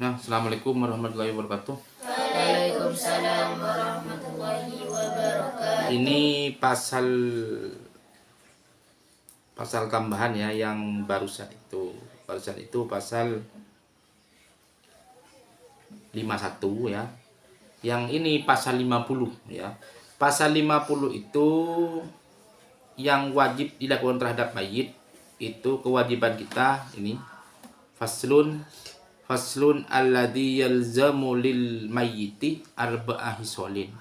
Nah, Assalamualaikum warahmatullahi wabarakatuh. Waalaikumsalam warahmatullahi wabarakatuh. Ini pasal tambahan ya yang barusan itu. Barusan itu pasal 51 ya. Yang ini pasal 50 ya. Pasal 50 itu yang wajib dilakukan terhadap mayit itu kewajiban kita ini. Faslun alladhi yalzamu lil mayyiti arba'a hisolin.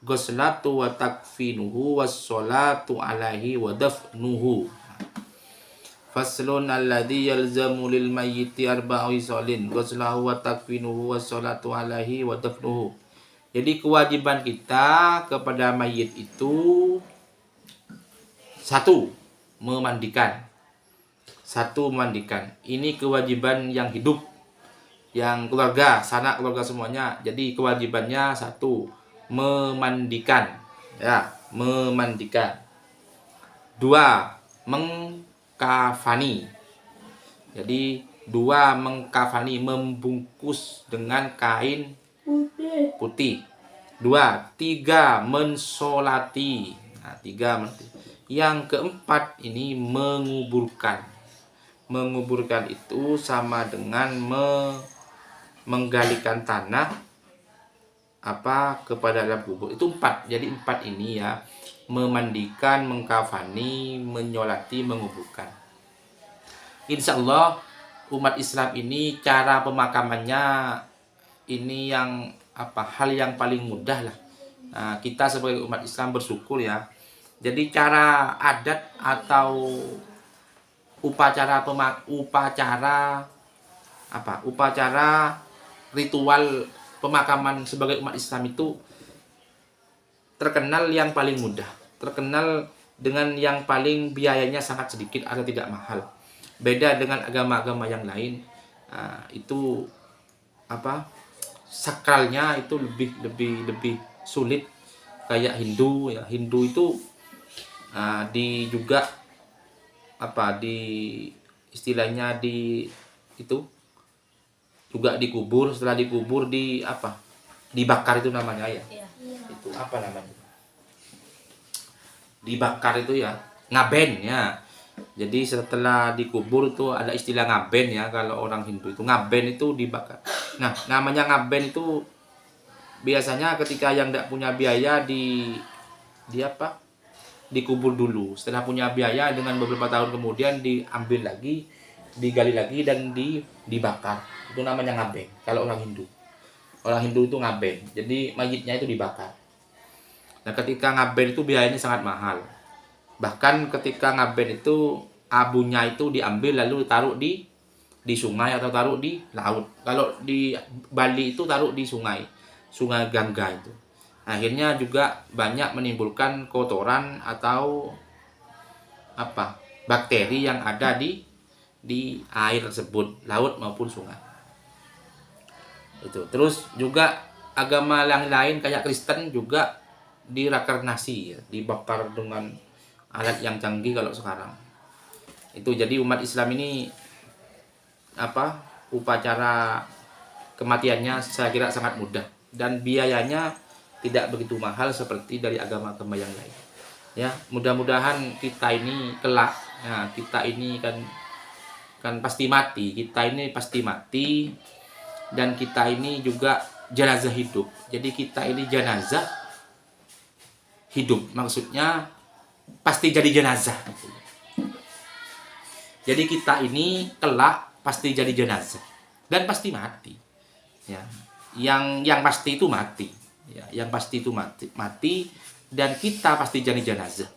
Ghuslatu wa takfinuhu wassalatu alaihi wa dafnuhu. Faslun alladhi yalzamu lil mayyiti arba'a hisolin. Ghuslahu wa takfinuhu wassalatu alaihi wa dafnuhu. Jadi kewajiban kita kepada mayit itu satu, memandikan. Ini kewajiban yang hidup, yang keluarga, sanak keluarga semuanya. Jadi kewajibannya satu, memandikan. Ya, memandikan. Dua, mengkafani. Jadi dua, mengkafani, membungkus dengan kain putih. Dua, tiga, mensolati. Nah, tiga. Yang keempat ini menguburkan. Menguburkan itu sama dengan menggalikan tanah kepada dalam kubur. Itu empat. Jadi empat ini ya, memandikan, mengkafani, menyolati, menguburkan. Insya Allah umat Islam ini cara pemakamannya ini yang hal yang paling mudah lah. Nah, kita sebagai umat Islam bersyukur ya. Jadi cara adat atau upacara ritual pemakaman sebagai umat Islam itu terkenal yang paling mudah, terkenal dengan yang paling biayanya sangat sedikit atau tidak mahal. Beda dengan agama-agama yang lain, itu sakralnya itu lebih sulit. Kayak Hindu ya, Hindu itu istilahnya itu juga dikubur. Setelah dikubur dibakar itu namanya ya. Itu apa namanya? Dibakar itu ya, ngaben ya. Jadi setelah dikubur itu ada istilah ngaben ya, kalau orang Hindu itu ngaben itu dibakar. Nah, namanya ngaben itu biasanya ketika yang tidak punya biaya dikubur dulu. Setelah punya biaya, dengan beberapa tahun kemudian diambil lagi, digali lagi dan dibakar. Itu namanya ngaben kalau orang Hindu. Orang Hindu itu ngaben. Jadi mayitnya itu dibakar. Nah, ketika ngaben itu biayanya sangat mahal. Bahkan ketika ngaben itu abunya itu diambil lalu taruh di sungai atau taruh di laut. Kalau di Bali itu taruh di Sungai Gangga itu. Akhirnya juga banyak menimbulkan kotoran atau bakteri yang ada di air tersebut, laut maupun sungai. Itu. Terus juga agama yang lain kayak Kristen juga dirakarnasi ya, dibakar dengan alat yang canggih kalau sekarang. Itu jadi umat Islam ini upacara kematiannya saya kira sangat mudah dan biayanya tidak begitu mahal seperti dari agama-agama yang lain. Ya, mudah-mudahan kita ini kelak, ya, kita ini kan pasti mati. Kita ini pasti mati dan kita ini juga jenazah hidup. Jadi kita ini jenazah hidup. Maksudnya pasti jadi jenazah. Jadi kita ini kelak pasti jadi jenazah dan pasti mati. Ya. Yang pasti itu mati. Ya, yang pasti itu mati dan kita pasti jadi jenazah.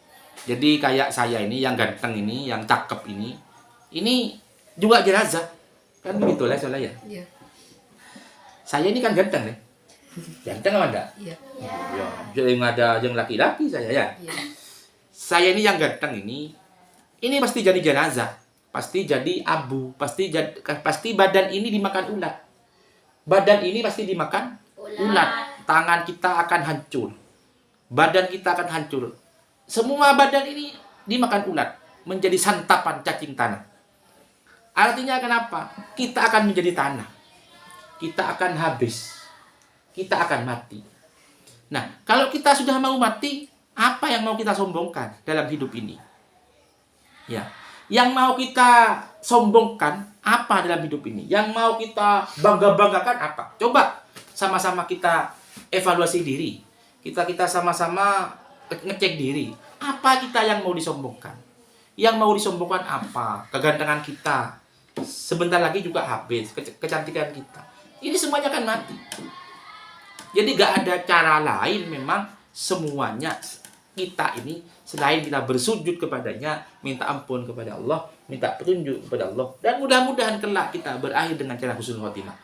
Jadi kayak saya ini yang ganteng ini, yang cakep ini juga jenazah. Kan begitu lah soalnya ya. Iya. Saya ini kan ganteng nih. Ganteng apa enggak? Iya. Ya, yang ada yang laki-laki saya ya. Iya. Saya ini yang ganteng ini pasti jadi jenazah, pasti jadi abu, pasti badan ini dimakan ulat. Badan ini pasti dimakan ulat. Tangan kita akan hancur. Badan kita akan hancur. Semua badan ini dimakan ulat. Menjadi santapan cacing tanah. Artinya kenapa? Kita akan menjadi tanah. kita akan habis. Kita akan mati. Nah, kalau kita sudah mau mati, apa yang mau kita sombongkan dalam hidup ini? Ya, yang mau kita sombongkan apa dalam hidup ini? Yang mau kita bangga-banggakan apa? Coba sama-sama kita evaluasi diri. Kita sama-sama ngecek diri. Apa kita yang mau disombongkan? Yang mau disombongkan apa? Kegantengan kita. Sebentar lagi juga habis. Kecantikan kita. Ini semuanya akan mati. Jadi gak ada cara lain memang semuanya kita ini selain kita bersujud kepadanya, minta ampun kepada Allah, minta petunjuk kepada Allah, dan mudah-mudahan kelak kita berakhir dengan cara husnul khotimah.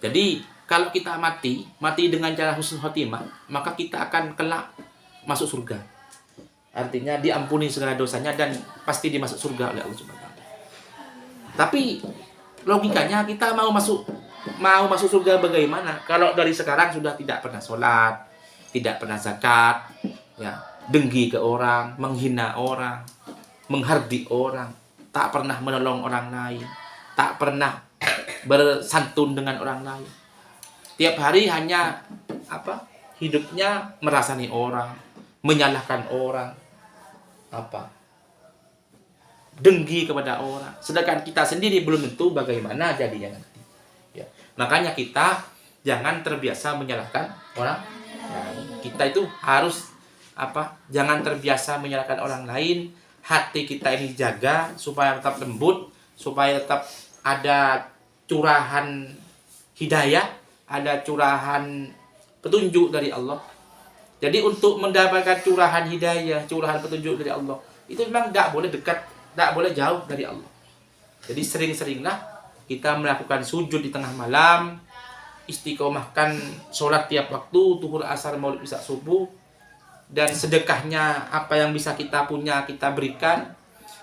Jadi kalau kita mati dengan cara husnul khotimah, maka kita akan kelak masuk surga. Artinya diampuni segala dosanya dan pasti dimasuk surga oleh Allah Subhanahu wa taala. Tapi logikanya kita mau masuk surga bagaimana? Kalau dari sekarang sudah tidak pernah sholat, tidak pernah zakat, ya, dengki ke orang, menghina orang, menghardik orang, tak pernah menolong orang lain, tak pernah bersantun dengan orang lain. Tiap hari hanya hidupnya merasani orang, menyalahkan orang, dengki kepada orang. Sedangkan kita sendiri belum tentu bagaimana jadinya nanti. Ya. Makanya kita jangan terbiasa menyalahkan orang. Kita itu harus jangan terbiasa menyalahkan orang lain. Hati kita ini jaga supaya tetap lembut, supaya tetap ada curahan hidayah, ada curahan petunjuk dari Allah. Jadi untuk mendapatkan curahan hidayah, curahan petunjuk dari Allah, itu memang tidak boleh dekat, tidak boleh jauh dari Allah. Jadi sering-seringlah kita melakukan sujud di tengah malam, istiqomahkan sholat tiap waktu, zuhur, asar, maulid, isya, subuh, dan sedekahnya apa yang bisa kita punya kita berikan,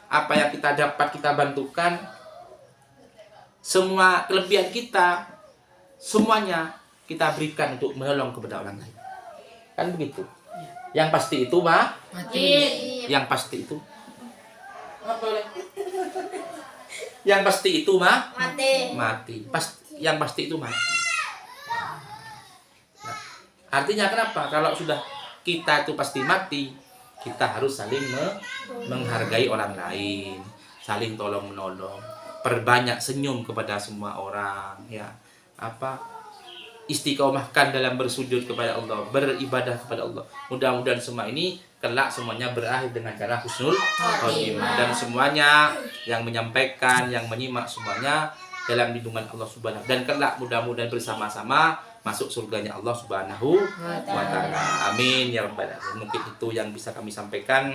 apa yang kita dapat kita bantukan, semua kelebihan kita semuanya kita berikan untuk menolong kepada orang lain. Kan begitu. Yang pasti itu mati. Yang pasti itu yang pasti itu mati. Yang pasti itu mati. Nah, artinya kenapa? Kalau sudah kita itu pasti mati, kita harus saling menghargai orang lain, saling tolong menolong, perbanyak senyum kepada semua orang, ya. Istiqomahkan dalam bersujud kepada Allah, beribadah kepada Allah. Mudah-mudahan semua ini kelak semuanya berakhir dengan cara husnul khotimah, dan semuanya yang menyampaikan, yang menyimak semuanya dalam lindungan Allah Subhanahu, dan kelak mudah-mudahan bersama-sama masuk surganya Allah Subhanahu wa taala. Amin ya rabbal alamin. Mungkin itu yang bisa kami sampaikan.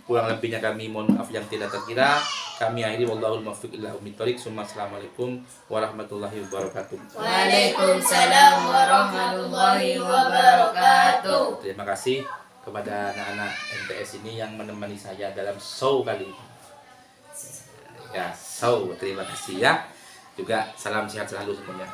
Kurang lebihnya kami mohon maaf yang tidak terkira. Kami akhiri wallahul muwaffiq ila aqwamit thoriq. Assalamualaikum warahmatullahi wabarakatuh. Waalaikumsalam warahmatullahi wabarakatuh. Terima kasih kepada anak-anak MTS ini yang menemani saya dalam show kali ini. Ya, show. Terima kasih ya. Juga salam sehat selalu semuanya.